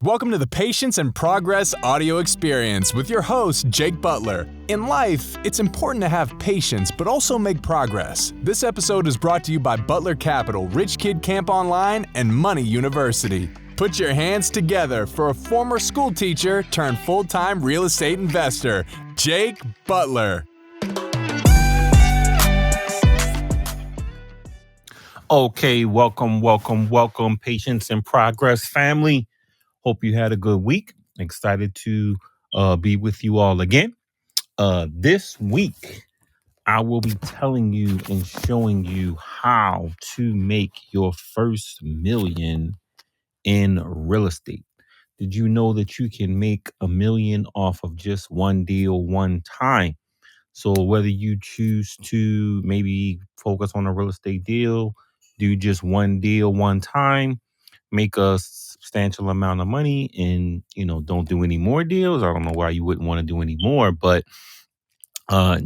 Welcome to the Patience and Progress audio experience with your host, Jake Butler. In life, it's important to have patience, but also make progress. This episode is brought to you by Butler Capital, Rich Kid Camp Online, and Money University. Put your hands together for a former school teacher turned full-time real estate investor, Jake Butler. Okay, welcome, Patience and Progress family. Hope you had a good week. Excited to be with you all again. This week, I will be telling you and showing you how to make your first million in real estate. Did you know that you can make $1 million off of just one deal one time? So whether you choose to maybe focus on a real estate deal, do just one deal one time, make a substantial amount of money, and don't do any more deals. I don't know why you wouldn't want to do any more, but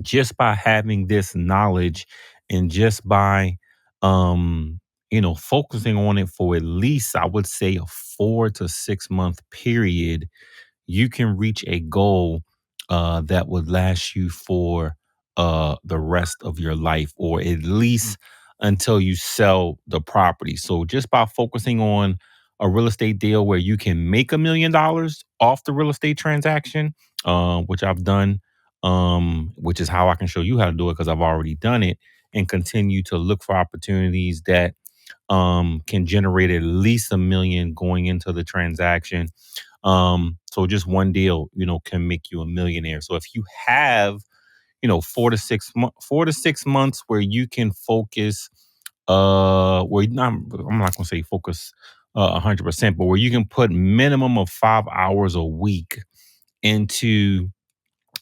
just by having this knowledge and just by focusing on it for at least, I would say, a 4 to 6 month period, you can reach a goal that would last you for the rest of your life, or at least until you sell the property. So just by focusing on a real estate deal where you can make $1 million off the real estate transaction, which I've done, which is how I can show you how to do it because I've already done it, and continue to look for opportunities that can generate at least $1 million going into the transaction. So just one deal, can make you a millionaire. So if you have, 4 to 6 months where you can focus, I'm not gonna say focus 100%, but where you can put minimum of 5 hours a week into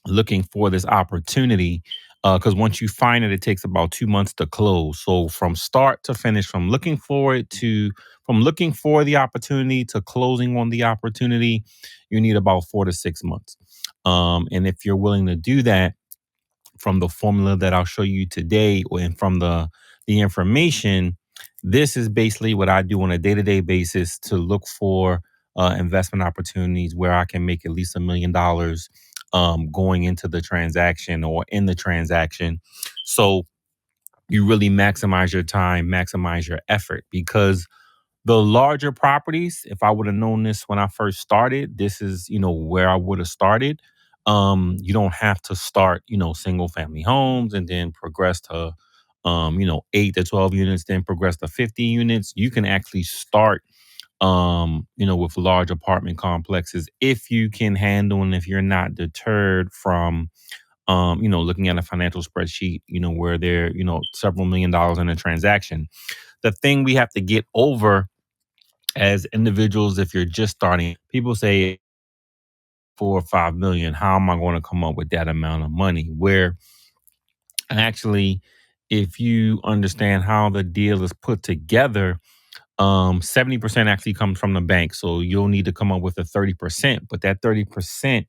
looking for this opportunity, because once you find it, it takes about 2 months to close. So from start to finish, from looking for the opportunity to closing on the opportunity, you need about 4 to 6 months. And if you're willing to do that from the formula that I'll show you today, and from the information, this is basically what I do on a day-to-day basis to look for investment opportunities where I can make at least $1 million going into the transaction or in the transaction. So you really maximize your time, maximize your effort, because the larger properties, if I would have known this when I first started, this is, where I would have started. You don't have to start, single family homes and then progress to, 8 to 12 units, then progress to 50 units. You can actually start, with large apartment complexes if you can handle, and if you're not deterred from, looking at a financial spreadsheet, where there, several $1 million in a transaction. The thing we have to get over as individuals, if you're just starting, people say 4 or 5 million. How am I going to come up with that amount of money? Where actually, if you understand how the deal is put together, 70% actually comes from the bank. So you'll need to come up with a 30%, but that 30%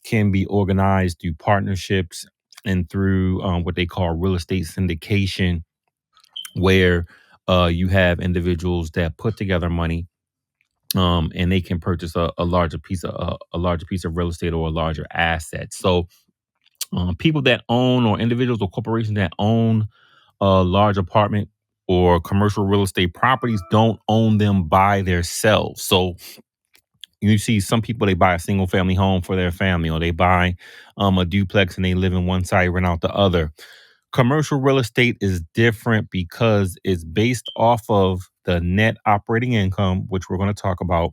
can be organized through partnerships and through what they call real estate syndication, where you have individuals that put together money, and they can purchase a larger piece of real estate or a larger asset. So people that own, or individuals or corporations that own large apartment or commercial real estate properties, don't own them by themselves. So you see some people, they buy a single family home for their family, or they buy a duplex and they live in one side, rent out the other. Commercial real estate is different because it's based off of the net operating income, which we're going to talk about,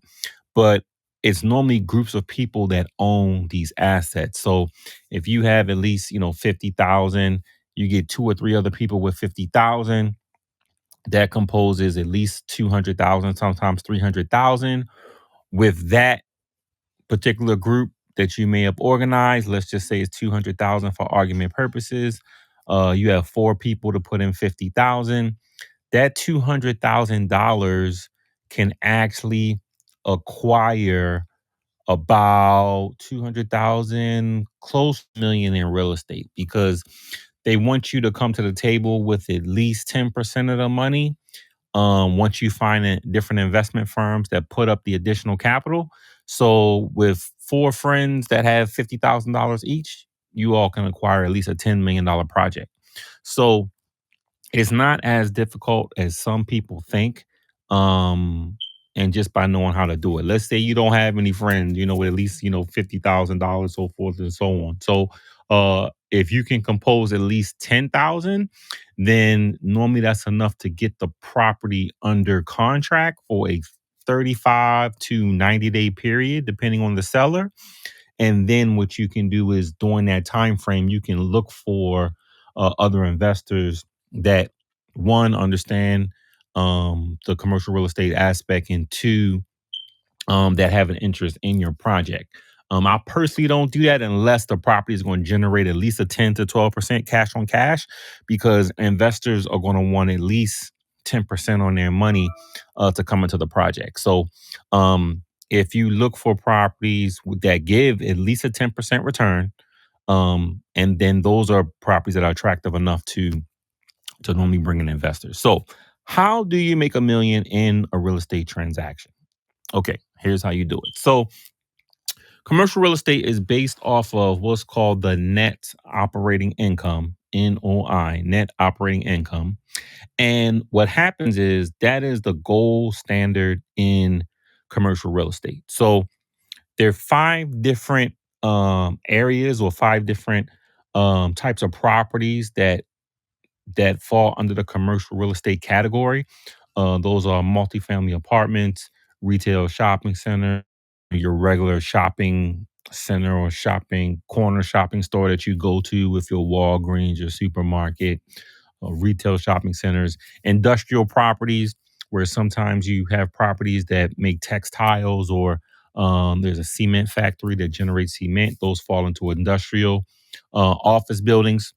but it's normally groups of people that own these assets. So if you have at least, 50,000, you get two or three other people with 50,000, that composes at least 200,000, sometimes 300,000. With that particular group that you may have organized, let's just say it's 200,000 for argument purposes. You have four people to put in 50,000. That $200,000 can actually acquire about 200,000, close to 1 million in real estate, because they want you to come to the table with at least 10% of the money. once you find different investment firms that put up the additional capital. So with four friends that have $50,000 each, you all can acquire at least a $10 million project. So it's not as difficult as some people think. Um, and just by knowing how to do it. Let's say you don't have any friends, with at least, $50,000, so forth and so on. So if you can compose at least 10,000, then normally that's enough to get the property under contract for a 35 to 90-day period, depending on the seller. And then what you can do is during that time frame, you can look for other investors that, one, understand the commercial real estate aspect, and two, that have an interest in your project. I personally don't do that unless the property is going to generate at least a 10 to 12% cash on cash, because investors are going to want at least 10% on their money to come into the project. So if you look for properties that give at least a 10% return, and then those are properties that are attractive enough to normally bring in investors. So how do you make $1 million in a real estate transaction? Okay, here's how you do it. So commercial real estate is based off of what's called the net operating income, NOI, net operating income. And what happens is that is the gold standard in commercial real estate. So there are five different areas, or five different types of properties that fall under the commercial real estate category. Those are multifamily apartments, retail shopping center, your regular shopping center or corner shopping store that you go to with your Walgreens, your supermarket, retail shopping centers, industrial properties, where sometimes you have properties that make textiles, or there's a cement factory that generates cement. Those fall into industrial. Office buildings,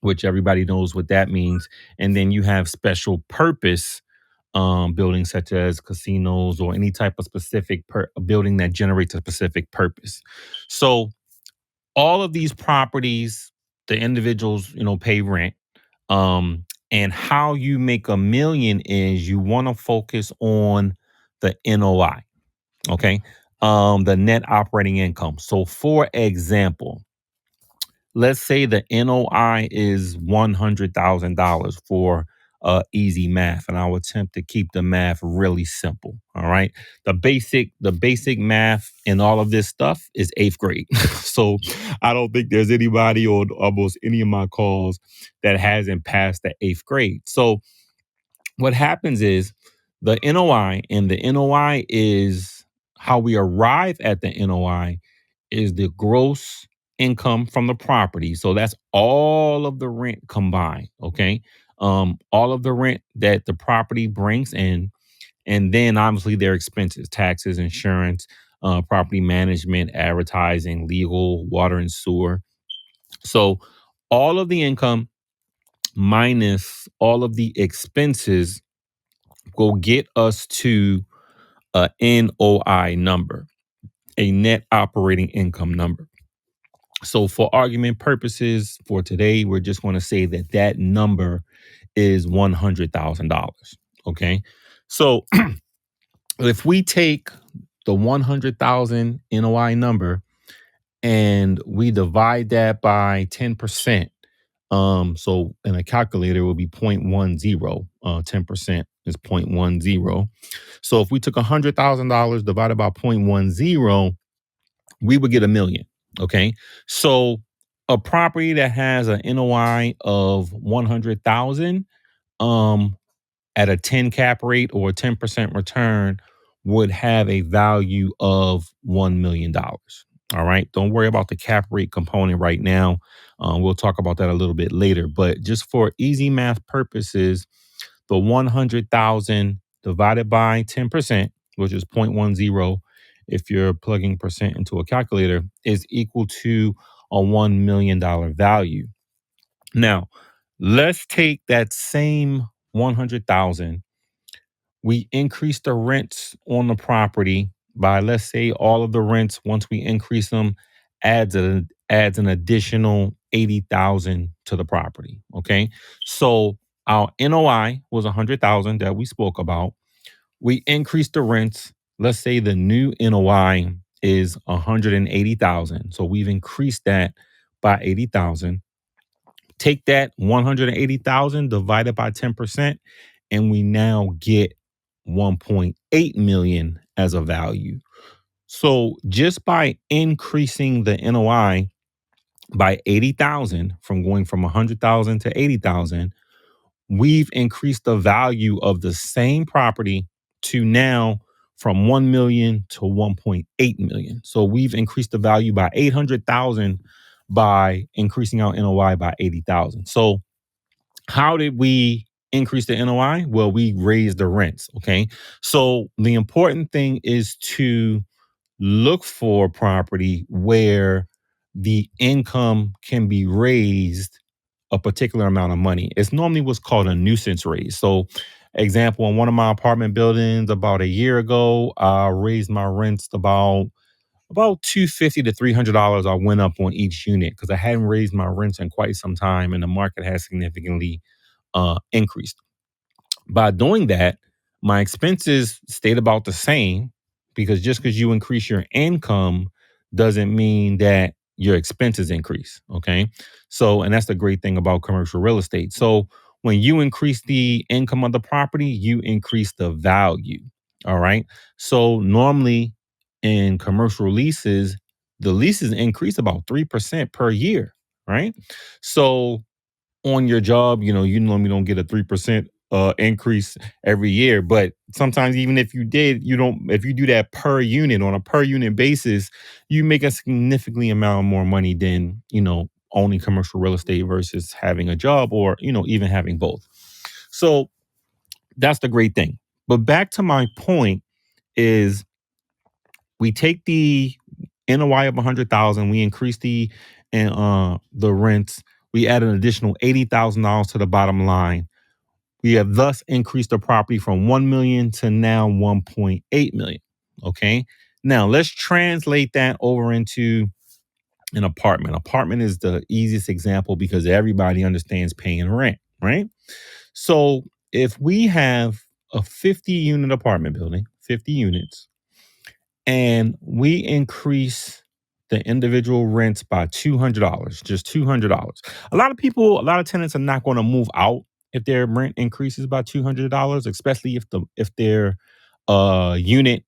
which everybody knows what that means. And then you have special purpose buildings, such as casinos or any type of specific building that generates a specific purpose. So all of these properties, the individuals, pay rent. And how you make $1 million is you want to focus on the NOI, okay? The net operating income. So for example, let's say the NOI is $100,000 for easy math, and I'll attempt to keep the math really simple. All right, the basic math in all of this stuff is eighth grade. So I don't think there's anybody on almost any of my calls that hasn't passed the eighth grade. So what happens is the NOI, and the NOI is how we arrive at the NOI, is the gross income from the property. So that's all of the rent combined. Okay. All of the rent that the property brings in, and then obviously their expenses, taxes, insurance, property management, advertising, legal, water and sewer. So all of the income minus all of the expenses will get us to a NOI number, a net operating income number. So for argument purposes for today, we're just going to say that that number is $100,000. Okay. So if we take the 100,000 NOI number and we divide that by 10%, so in a calculator it will be 0.10. 10% is 0.10. So if we took $100,000 divided by 0.10, we would get $1 million. Okay. So a property that has an NOI of 100,000, at a 10 cap rate or a 10% return, would have a value of $1 million. All right. Don't worry about the cap rate component right now. We'll talk about that a little bit later. But just for easy math purposes, the 100,000 divided by 10%, which is 0.10, if you're plugging percent into a calculator, is equal to a $1 million value. Now, let's take that same 100,000. We increase the rents on the property by, let's say, all of the rents, once we increase them, adds an additional 80,000 to the property. Okay. So Our NOI was 100,000 that we spoke about. We increased the rents. Let's say the new NOI is 180,000. So we've increased that by 80,000. Take that 180,000 divided by 10%, and we now get 1.8 million as a value. So just by increasing the NOI by 80,000, from going from 100,000 to 80,000, we've increased the value of the same property to now from 1 million to 1.8 million. So we've increased the value by 800,000 by increasing our NOI by 80,000. So how did we increase the NOI? Well, we raised the rents. Okay. So the important thing is to look for property where the income can be raised a particular amount of money. It's normally what's called a nuisance raise. So, example, in one of my apartment buildings about a year ago, I raised my rents about $250 to $300. I went up on each unit because I hadn't raised my rents in quite some time, and the market has significantly increased. By doing that, my expenses stayed about the same, because just because you increase your income doesn't mean that your expenses increase. Okay. So, and that's the great thing about commercial real estate. So, when you increase the income of the property, you increase the value. All right. So, normally in commercial leases, the leases increase about 3% per year. Right. So, on your job, you normally don't get a 3% increase every year. But sometimes, even if you did, you don't, if you do that per unit on a per unit basis, you make a significantly amount more money than, owning commercial real estate versus having a job, or, even having both. So that's the great thing. But back to my point is, we take the NOI of 100,000, we increase the rents, we add an additional $80,000 to the bottom line. We have thus increased the property from 1 million to now 1.8 million. Okay. Now let's translate that over into an apartment. Apartment is the easiest example because everybody understands paying rent, right? So if we have a 50 unit apartment building, 50 units, and we increase the individual rents by $200, just $200. A lot of tenants are not going to move out if their rent increases by $200, especially if their unit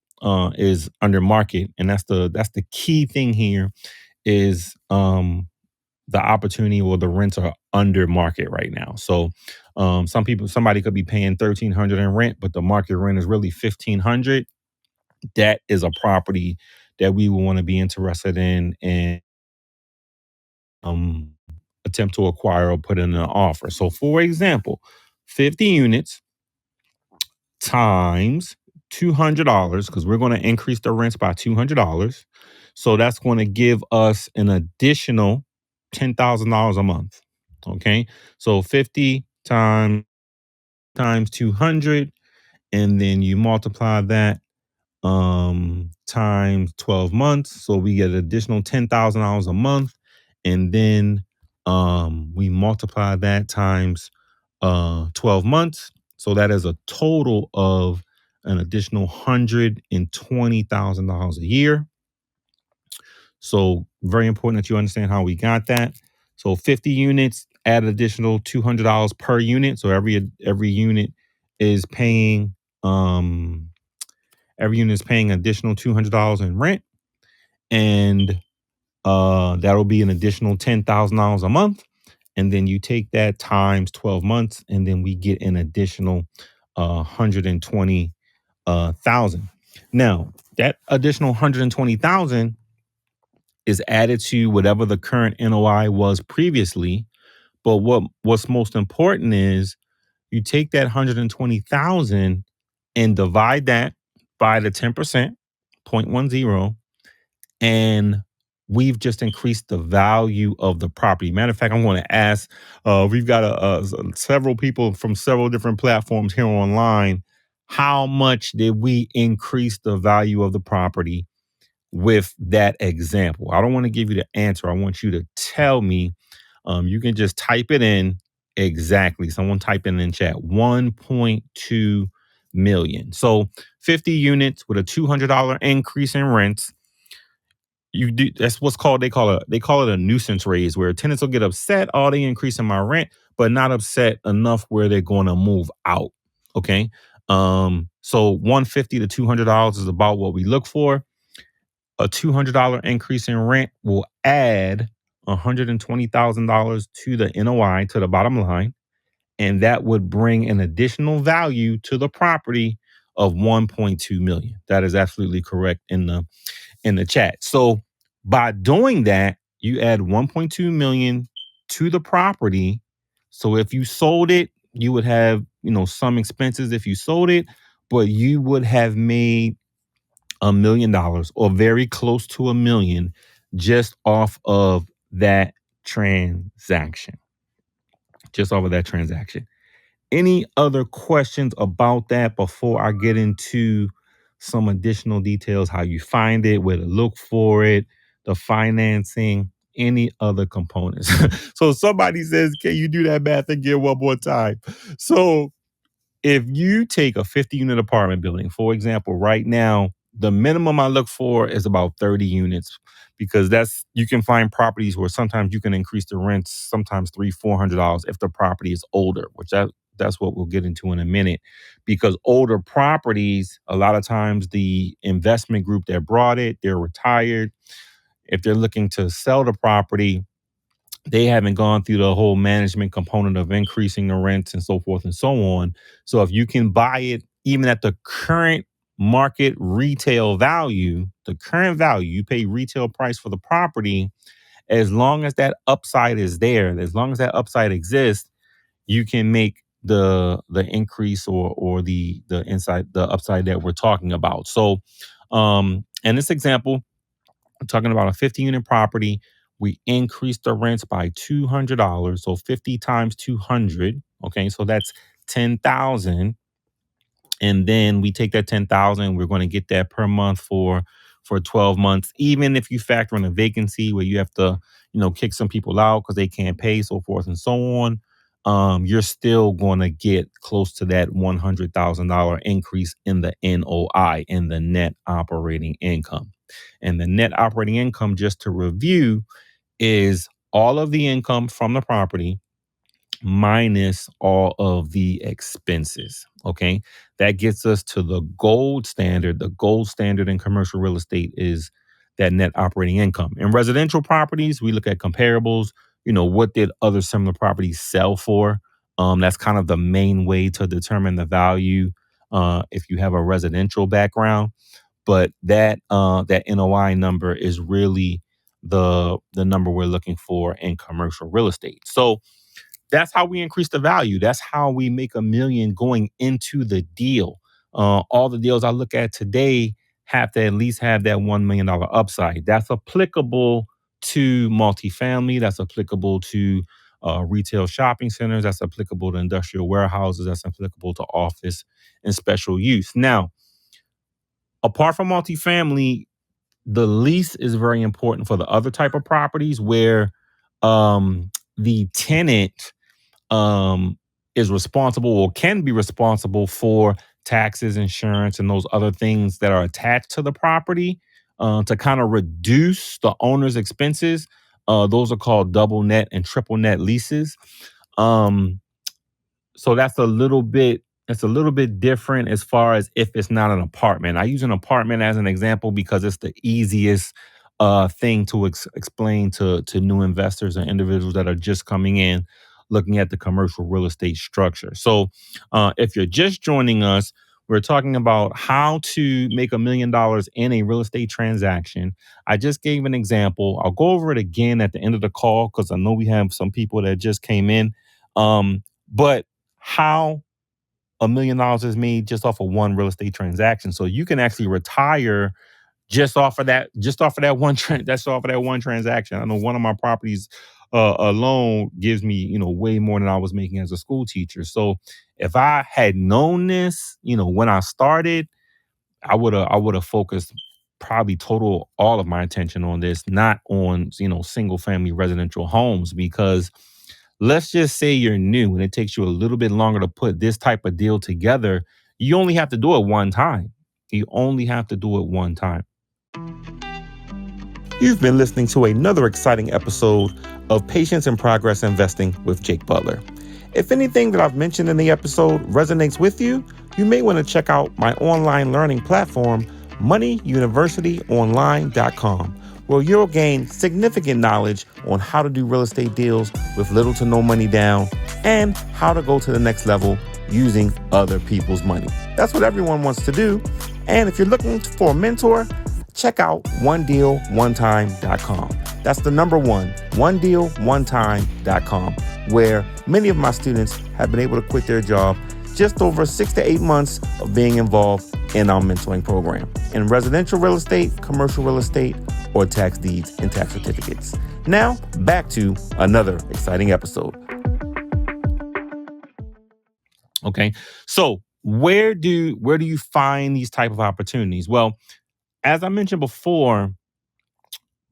is under market. And that's the key thing here is the opportunity, or the rents are under market right now. So somebody could be paying $1,300 in rent, but the market rent is really $1,500. That is a property that we would want to be interested in and um, attempt to acquire or put in an offer. So, for example, 50 units times $200, because we're going to increase the rents by $200. So that's going to give us an additional $10,000 a month. Okay, so 50 times 200, and then you multiply that times 12 months, so we get an additional $10,000 a month, and then we multiply that times 12 months, so that is a total of an additional $120,000 a year. So very important that you understand how we got that. So 50 units, add an additional $200 per unit, so every unit is paying additional $200 in rent, and that'll be an additional $10,000 a month. And then you take that times 12 months, and then we get an additional 120,000. Now, that additional 120,000 is added to whatever the current NOI was previously. But what's most important is you take that 120,000 and divide that by the 10%, 0.10, and we've just increased the value of the property. Matter of fact, I'm going to ask, we've got several people from several different platforms here online. How much did we increase the value of the property with that example? I don't want to give you the answer. I want you to tell me. You can just type it in Exactly. Someone type in chat 1.2 million. So 50 units with a $200 increase in rents. You do that's what's called they call it a nuisance raise, where tenants will get upset, oh, they increasing my rent, but not upset enough where they're going to move out. Okay. So 150 to $200 is about what we look for. A $200 increase in rent will add $120,000 to the NOI, to the bottom line, and that would bring an additional value to the property of 1.2 million. That is absolutely correct in the chat. So by doing that, you add 1.2 million to the property. So if you sold it, you would have, some expenses if you sold it, but you would have made $1 million or very close to a million just off of that transaction. Just off of that transaction. Any other questions about that before I get into some additional details, how you find it, where to look for it, the financing, any other components? So somebody says, can you do that math again one more time? So if you take a 50-unit apartment building, for example, right now, the minimum I look for is about 30 units, because you can find properties where sometimes you can increase the rents, sometimes $300-$400 if the property is older, which that's what we'll get into in a minute. Because older properties, a lot of times the investment group that brought it, they're retired. If they're looking to sell the property, they haven't gone through the whole management component of increasing the rents and so forth and so on. So if you can buy it even at the current market retail value, you pay retail price for the property, as long as that upside is there, as long as that upside exists, you can make the increase or the upside that we're talking about. So in this example, I'm talking about a 50-unit property. We increased the rents by $200. So 50 times 200. Okay. So that's 10,000. And then we take that 10,000, we're going to get that per month for 12 months. Even if you factor in a vacancy where you have to, kick some people out because they can't pay, so forth and so on. You're still going to get close to that $100,000 increase in the NOI, in the net operating income. And the net operating income, just to review, is all of the income from the property minus all of the expenses. Okay. That gets us to the gold standard. The gold standard in commercial real estate is that net operating income. In residential properties, we look at comparables. What did other similar properties sell for? That's kind of the main way to determine the value if you have a residential background. But that NOI number is really the number we're looking for in commercial real estate. So that's how we increase the value. That's how we make $1 million going into the deal. All the deals I look at today have to at least have that $1 million upside. That's applicable to multifamily. That's applicable to retail shopping centers. That's applicable to industrial warehouses. That's applicable to office and special use. Now, apart from multifamily, the lease is very important for the other type of properties where the tenant is responsible or can be responsible for taxes, insurance, and those other things that are attached to the property to kind of reduce the owner's expenses. Those are called double net and triple net leases. Um, so that's a little bit different as far as if it's not an apartment. I use an apartment as an example because it's the easiest thing to explain to new investors and individuals that are just coming in looking at the commercial real estate structure. So if you're just joining us, we're talking about how to make $1 million in a real estate transaction. I just gave an example. I'll go over it again at the end of the call because I know we have some people that just came in. But how $1 million is made just off of one real estate transaction. So you can actually retire just off of that one transaction. I know one of my properties alone gives me, way more than I was making as a school teacher. So if I had known this, when I started, I would have focused probably total all of my attention on this, not on, single family residential homes, because Let's just say you're new and it takes you a little bit longer to put this type of deal together. You only have to do it one time. You only have to do it one time. You've been listening to another exciting episode of Patience and Progress Investing with Jake Butler. If anything that I've mentioned in the episode resonates with you, you may want to check out my online learning platform, moneyuniversityonline.com, where you'll gain significant knowledge on how to do real estate deals with little to no money down and how to go to the next level using other people's money. That's what everyone wants to do. And if you're looking for a mentor, check out onedealonetime.com. That's the number one, onedealonetime.com, where many of my students have been able to quit their job just over 6 to 8 months of being involved in our mentoring program in residential real estate, commercial real estate, or tax deeds and tax certificates. Now, back to another exciting episode. Okay, so where do you find these type of opportunities? Well, as I mentioned before,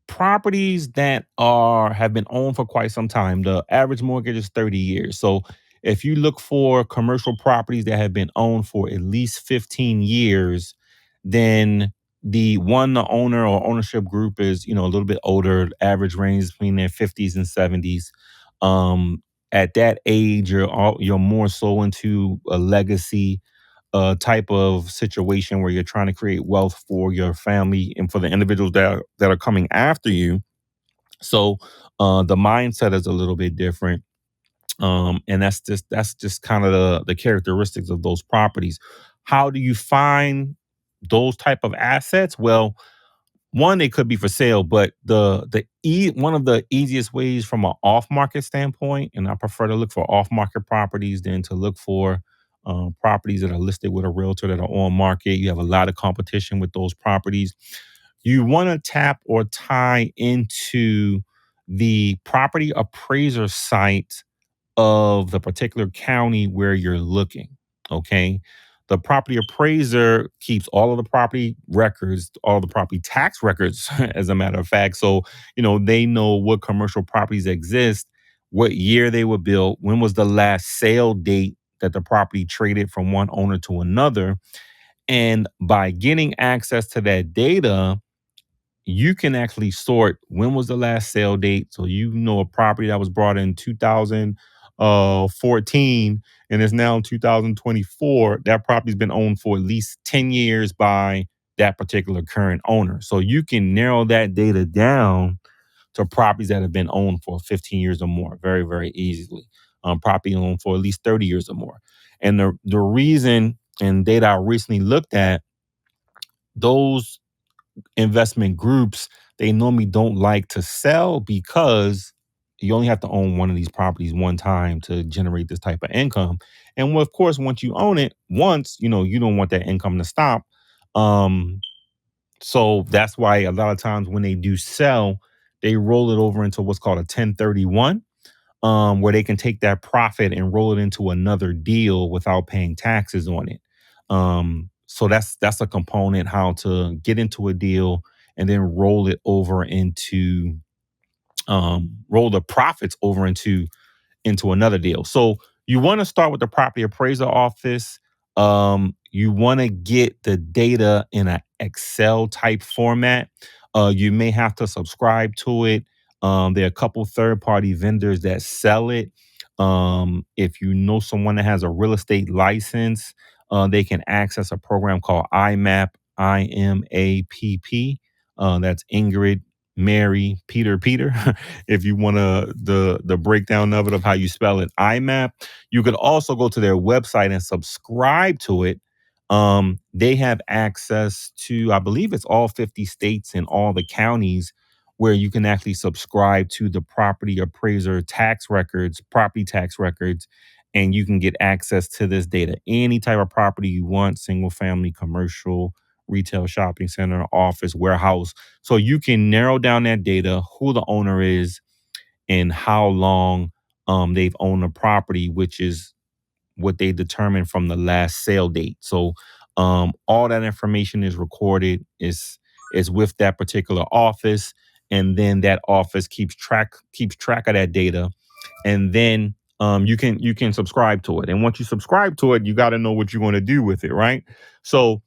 properties that have been owned for quite some time, the average mortgage is 30 years. So if you look for commercial properties that have been owned for at least 15 years, then the owner or ownership group is, a little bit older, average range between their 50s and 70s. At that age, you're more so into a legacy type of situation where you're trying to create wealth for your family and for the individuals that are coming after you. So the mindset is a little bit different. And that's just kind of the characteristics of those properties. How do you find those type of assets? Well, one, they could be for sale, but one of the easiest ways from an off market standpoint, and I prefer to look for off market properties than to look for properties that are listed with a realtor that are on market. You have a lot of competition with those properties. You want to tap or tie into the property appraiser site of the particular county where you're looking. Okay. The property appraiser keeps all of the property records, all the property tax records, as a matter of fact. So, they know what commercial properties exist, what year they were built, when was the last sale date that the property traded from one owner to another. And by getting access to that data, you can actually sort when was the last sale date. So a property that was brought in 2014 and is now in 2024, that property's been owned for at least 10 years by that particular current owner. So you can narrow that data down to properties that have been owned for 15 years or more very, very easily. Property owned for at least 30 years or more. And the reason and data I recently looked at, those investment groups, they normally don't like to sell because you only have to own one of these properties one time to generate this type of income. And of course, once you own it once, you don't want that income to stop. So that's why a lot of times when they do sell, they roll it over into what's called a 1031, where they can take that profit and roll it into another deal without paying taxes on it. So that's a component, how to get into a deal and then roll the profits over into another deal. So you want to start with the property appraiser office. You want to get the data in an Excel type format. You may have to subscribe to it. There are a couple third party vendors that sell it. If you know someone that has a real estate license, they can access a program called IMAP, IMAPP. That's Ingrid, Mary, Peter. If you want the breakdown of how you spell it, IMAP. You could also go to their website and subscribe to it. They have access to, I believe it's all 50 states and all the counties where you can actually subscribe to the property appraiser property tax records, and you can get access to this data. Any type of property you want, single family, commercial, retail, shopping center, office, warehouse. So you can narrow down that data, who the owner is, and how long they've owned the property, which is what they determined from the last sale date. So all that information is recorded, is with that particular office, and then that office keeps track of that data. and then you can subscribe to it. And once you subscribe to it, you got to know what you're going to do with it, right? So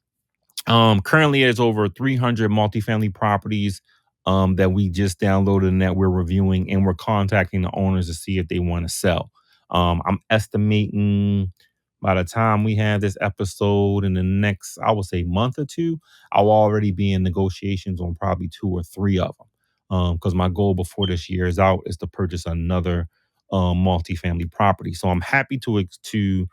currently, there's over 300 multifamily properties that we just downloaded and that we're reviewing, and we're contacting the owners to see if they want to sell. I'm estimating by the time we have this episode in the next, I would say, month or two, I'll already be in negotiations on probably two or three of them. Because my goal before this year is out is to purchase another multifamily property. So I'm happy to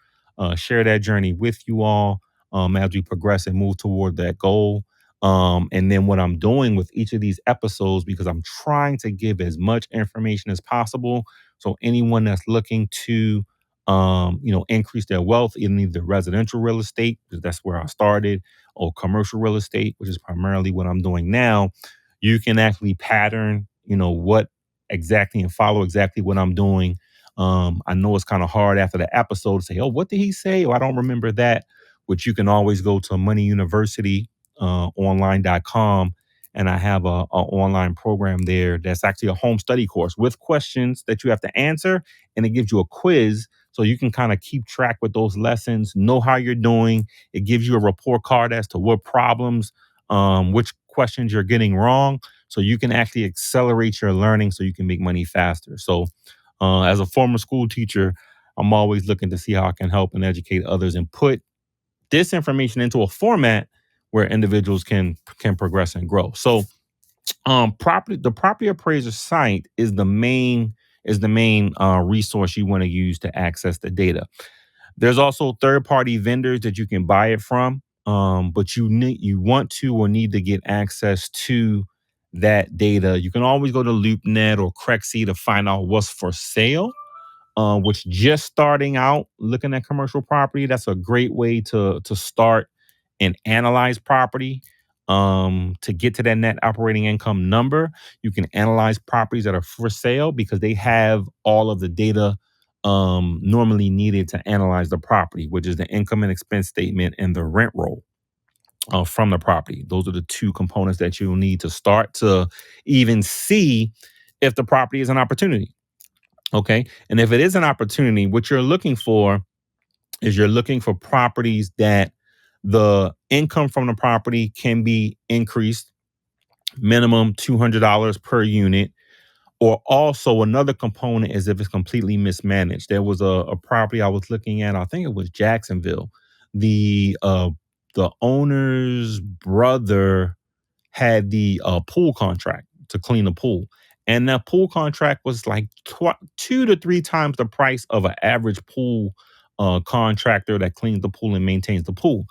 share that journey with you all as we progress and move toward that goal. And then what I'm doing with each of these episodes, because I'm trying to give as much information as possible. So anyone that's looking to, increase their wealth in either residential real estate, because that's where I started, or commercial real estate, which is primarily what I'm doing now, you can actually pattern, what exactly and follow exactly what I'm doing. I know it's kind of hard after the episode to say, oh, what did he say? Or I don't remember that, which you can always go to Money University online.com, and I have a online program there that's actually a home study course with questions that you have to answer, and it gives you a quiz so you can kind of keep track with those lessons, know how you're doing. It gives you a report card as to what problems, which questions you're getting wrong, so you can actually accelerate your learning so you can make money faster. So, as a former school teacher, I'm always looking to see how I can help and educate others and put this information into a format where individuals can progress and grow. So the property appraiser site is the main resource you want to use to access the data. There's also third-party vendors that you can buy it from, but you want to or need to get access to that data. You can always go to LoopNet or Crexi to find out what's for sale, which just starting out looking at commercial property, that's a great way to start and analyze property. To get to that net operating income number, you can analyze properties that are for sale because they have all of the data normally needed to analyze the property, which is the income and expense statement and the rent roll from the property. Those are the two components that you'll need to start to even see if the property is an opportunity. Okay. And if it is an opportunity, what you're looking for is you're looking for properties that the income from the property can be increased minimum $200 per unit. Or also another component is if it's completely mismanaged. There was a property I was looking at, I think it was Jacksonville. The owner's brother had the pool contract to clean the pool. And that pool contract was like 2 to 3 times the price of an average pool contractor that cleans the pool and maintains the pool.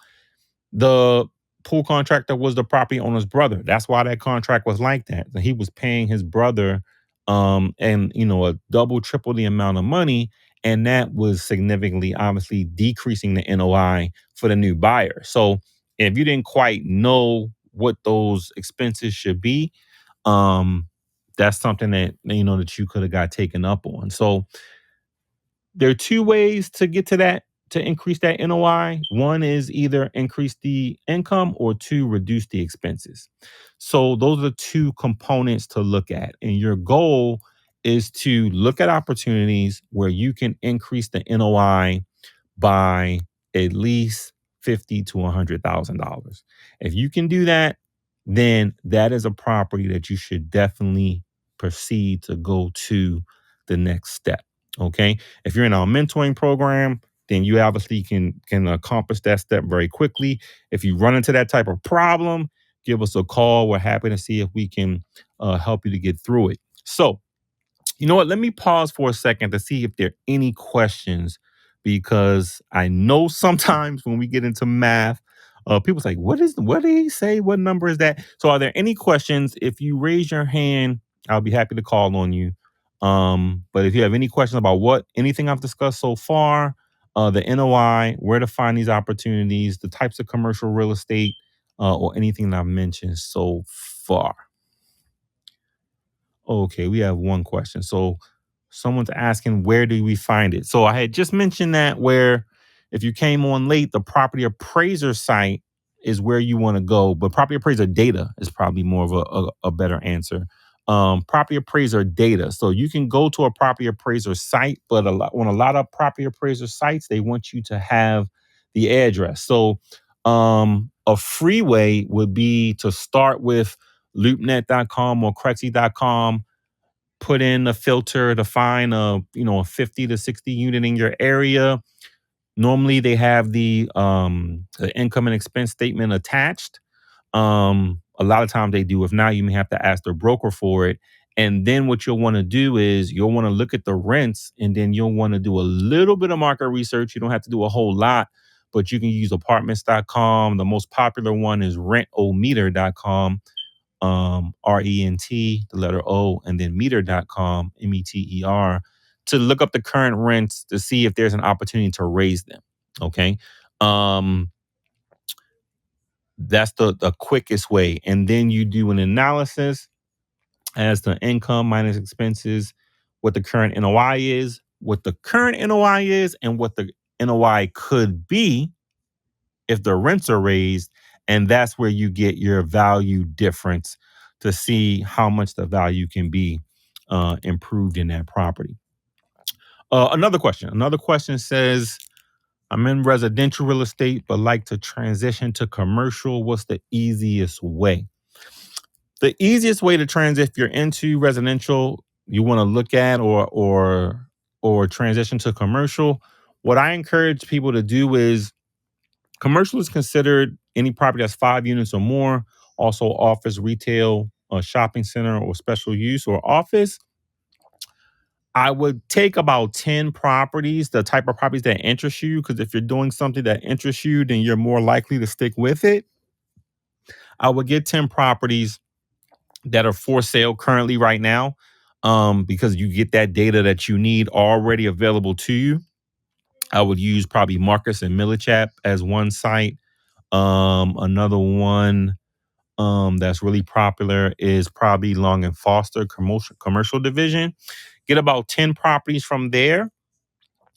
The pool contractor was the property owner's brother. That's why that contract was like that. He was paying his brother and a double, triple the amount of money. And that was significantly, obviously, decreasing the NOI for the new buyer. So if you didn't quite know what those expenses should be, um, that's something that you could have got taken up on. So there are two ways to get to that, to increase that NOI. One is either increase the income or two, reduce the expenses. So those are the two components to look at. And your goal is to look at opportunities where you can increase the NOI by at least $50 to $100,000. If you can do that, then that is a property that you should definitely proceed to go to the next step. Okay. If you're in our mentoring program, then you obviously can accomplish that step very quickly. If you run into that type of problem, give us a call. We're happy to see if we can help you to get through it. So, you know what? Let me pause for a second to see if there are any questions, because I know sometimes when we get into math, people say, what did he say? What number is that? So are there any questions? If you raise your hand, I'll be happy to call on you. But if you have any questions about anything I've discussed so far, the NOI, where to find these opportunities, the types of commercial real estate, or anything that I've mentioned so far. Okay, we have one question. So someone's asking, where do we find it? So I had just mentioned that, where if you came on late, the property appraiser site is where you want to go, but property appraiser data is probably more of a better answer. property appraiser data. So you can go to a property appraiser site, but on a lot of property appraiser sites, they want you to have the address. So a free way would be to start with loopnet.com or Crexy.com, put in a filter to find a 50 to 60 unit in your area. Normally they have the income and expense statement attached. A lot of times they do. If not, you may have to ask their broker for it. And then what you'll want to do is you'll want to look at the rents, and then you'll want to do a little bit of market research. You don't have to do a whole lot, but you can use apartments.com. The most popular one is rentometer.com, RENT, the letter O, and then meter.com, METER, to look up the current rents to see if there's an opportunity to raise them. Okay. That's the quickest way. And then you do an analysis as to income minus expenses, what the current NOI is, and what the NOI could be if the rents are raised. And that's where you get your value difference to see how much the value can be improved in that property. Another question says, I'm in residential real estate, but like to transition to commercial. What's the easiest way? The easiest way to transit, if you're into residential, you want to look at or transition to commercial. What I encourage people to do is, commercial is considered any property that's 5 units or more, also office, retail, shopping center, or special use or office. I would take about 10 properties, the type of properties that interest you, because if you're doing something that interests you, then you're more likely to stick with it. I would get 10 properties that are for sale currently right now, because you get that data that you need already available to you. I would use probably Marcus and Millichap as one site. Another one that's really popular is probably Long and Foster commercial division. Get about 10 properties from there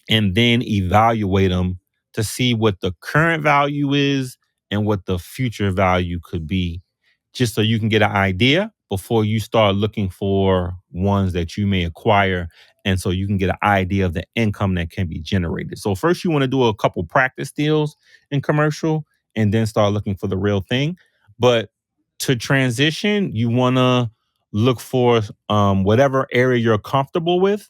and then evaluate them to see what the current value is and what the future value could be, just so you can get an idea before you start looking for ones that you may acquire, and so you can get an idea of the income that can be generated. So first you want to do a couple practice deals in commercial and then start looking for the real thing. But to transition, you want to look for whatever area you're comfortable with,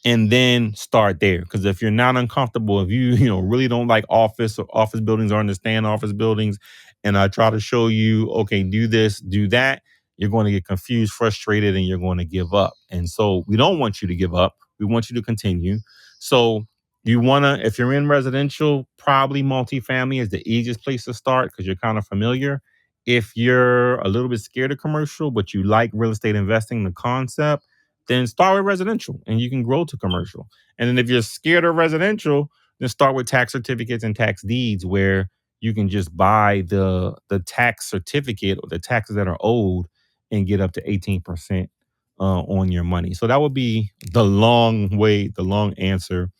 and then start there. Because if you're not uncomfortable, if you really don't like office buildings or understand office buildings, and I try to show you, okay, do this, do that, you're going to get confused, frustrated, and you're going to give up. And so we don't want you to give up. We want you to continue. So you want to, if you're in residential, probably multifamily is the easiest place to start because you're kind of familiar. If you're a little bit scared of commercial, but you like real estate investing, the concept, then start with residential and you can grow to commercial. And then if you're scared of residential, then start with tax certificates and tax deeds, where you can just buy the tax certificate or the taxes that are owed and get up to 18% on your money. So that would be the long answer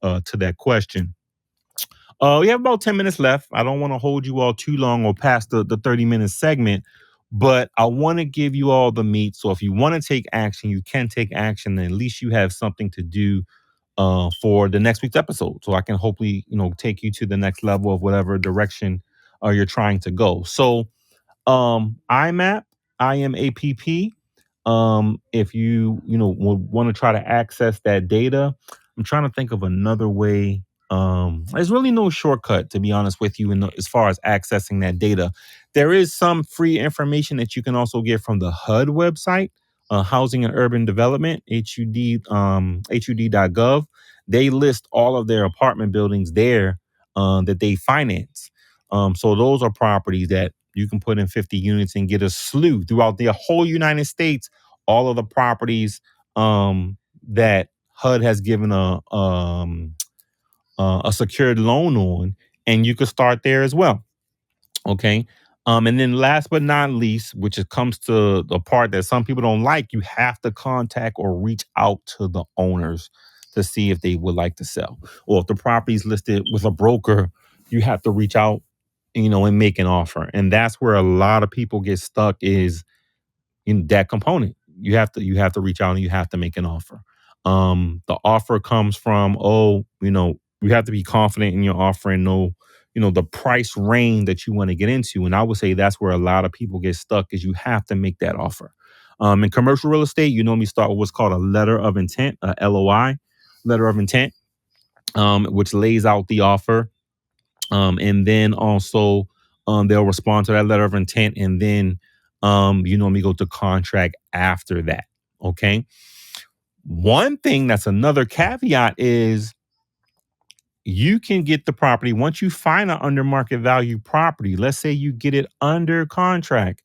to that question. We have about 10 minutes left. I don't want to hold you all too long or past the 30-minute segment, but I want to give you all the meat. So if you want to take action, you can take action, and at least you have something to do for the next week's episode. So I can hopefully, take you to the next level of whatever direction you're trying to go. So IMAP, IMAPP. If would want to try to access that data, I'm trying to think of another way. There's really no shortcut, to be honest with you, as far as accessing that data. There is some free information that you can also get from the HUD website, Housing and Urban Development, HUD.gov. They list all of their apartment buildings there that they finance. So those are properties that you can put in 50 units and get a slew throughout the whole United States. All of the properties that HUD has given a secured loan on, and you could start there as well. Okay. And then last but not least, which it comes to the part that some people don't like, you have to contact or reach out to the owners to see if they would like to sell. Or if the property is listed with a broker, you have to reach out, and make an offer. And that's where a lot of people get stuck, is in that component. you have to reach out and you have to make an offer. The offer comes from, you have to be confident in your offer and know, the price range that you want to get into. And I would say that's where a lot of people get stuck, is you have to make that offer. In commercial real estate, you normally start with what's called a letter of intent, a LOI, letter of intent, which lays out the offer. And then also they'll respond to that letter of intent. And then you normally go to contract after that. Okay. One thing that's another caveat is you can get the property once you find an under market value property. Let's say you get it under contract.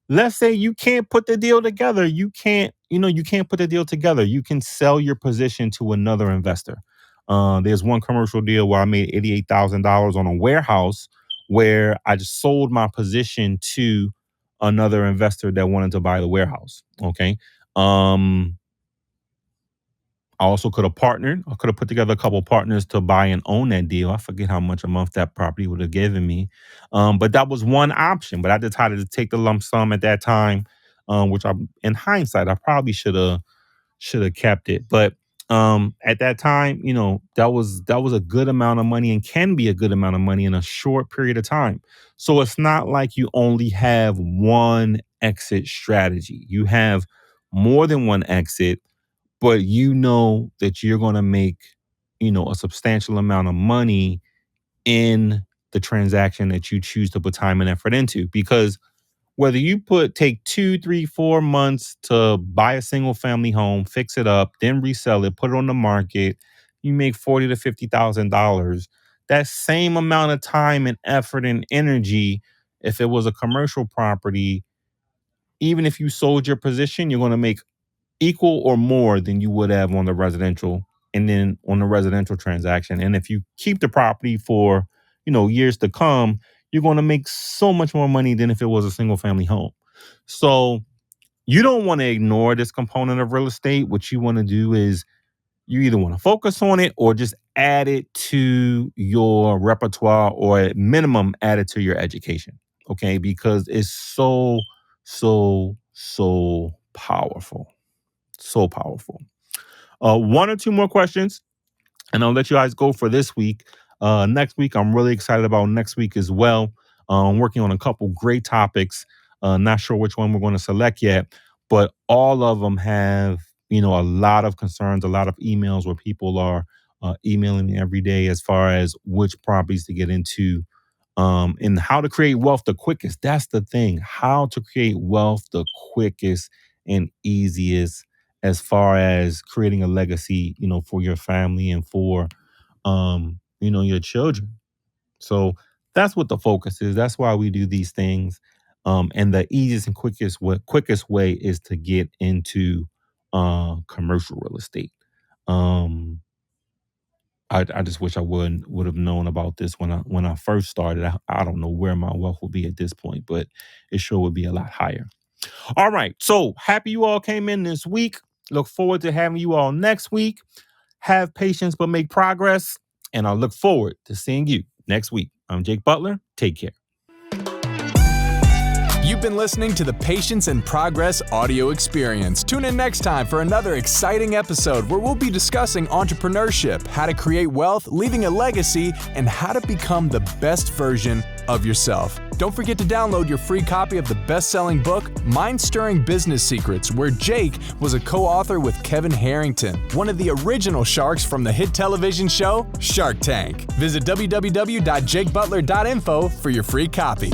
Let's say you can't put the deal together. You can't put the deal together. You can sell your position to another investor. There's one commercial deal where I made $88,000 on a warehouse where I just sold my position to another investor that wanted to buy the warehouse. Okay. I also could have partnered. I could have put together a couple of partners to buy and own that deal. I forget how much a month that property would have given me. But that was one option. But I decided to take the lump sum at that time, which in hindsight, I probably should have kept it. But at that time, that was a good amount of money and can be a good amount of money in a short period of time. So it's not like you only have one exit strategy. You have more than one exit, but you know that you're going to make, a substantial amount of money in the transaction that you choose to put time and effort into. Because whether you take 2, 3, 4 months to buy a single family home, fix it up, then resell it, put it on the market, you make $40,000 to $50,000. That same amount of time and effort and energy, if it was a commercial property, even if you sold your position, you're going to make equal or more than you would have on the residential, and then on the residential transaction. And if you keep the property for, years to come, you're going to make so much more money than if it was a single family home. So you don't want to ignore this component of real estate. What you want to do is you either want to focus on it or just add it to your repertoire, or at minimum add it to your education. Okay. Because it's so powerful. So powerful. One or two more questions, and I'll let you guys go for this week. Next week, I'm really excited about next week as well. I'm working on a couple great topics. Not sure which one we're going to select yet, but all of them have, a lot of concerns, a lot of emails where people are emailing me every day as far as which properties to get into, and how to create wealth the quickest. That's the thing. How to create wealth the quickest and easiest, as far as creating a legacy, for your family and for, your children. So that's what the focus is. That's why we do these things. And the easiest and quickest way is to get into commercial real estate. I just wish I would have known about this when I first started. I don't know where my wealth will be at this point, but it sure would be a lot higher. All right. So happy you all came in this week. Look forward to having you all next week. Have patience, but make progress. And I look forward to seeing you next week. I'm Jake Butler. Take care. You've been listening to the Patience and Progress audio experience. Tune in next time for another exciting episode where we'll be discussing entrepreneurship, how to create wealth, leaving a legacy, and how to become the best version of yourself. Don't forget to download your free copy of the best-selling book, Mind-Stirring Business Secrets, where Jake was a co-author with Kevin Harrington, one of the original sharks from the hit television show Shark Tank. Visit www.jakebutler.info for your free copy.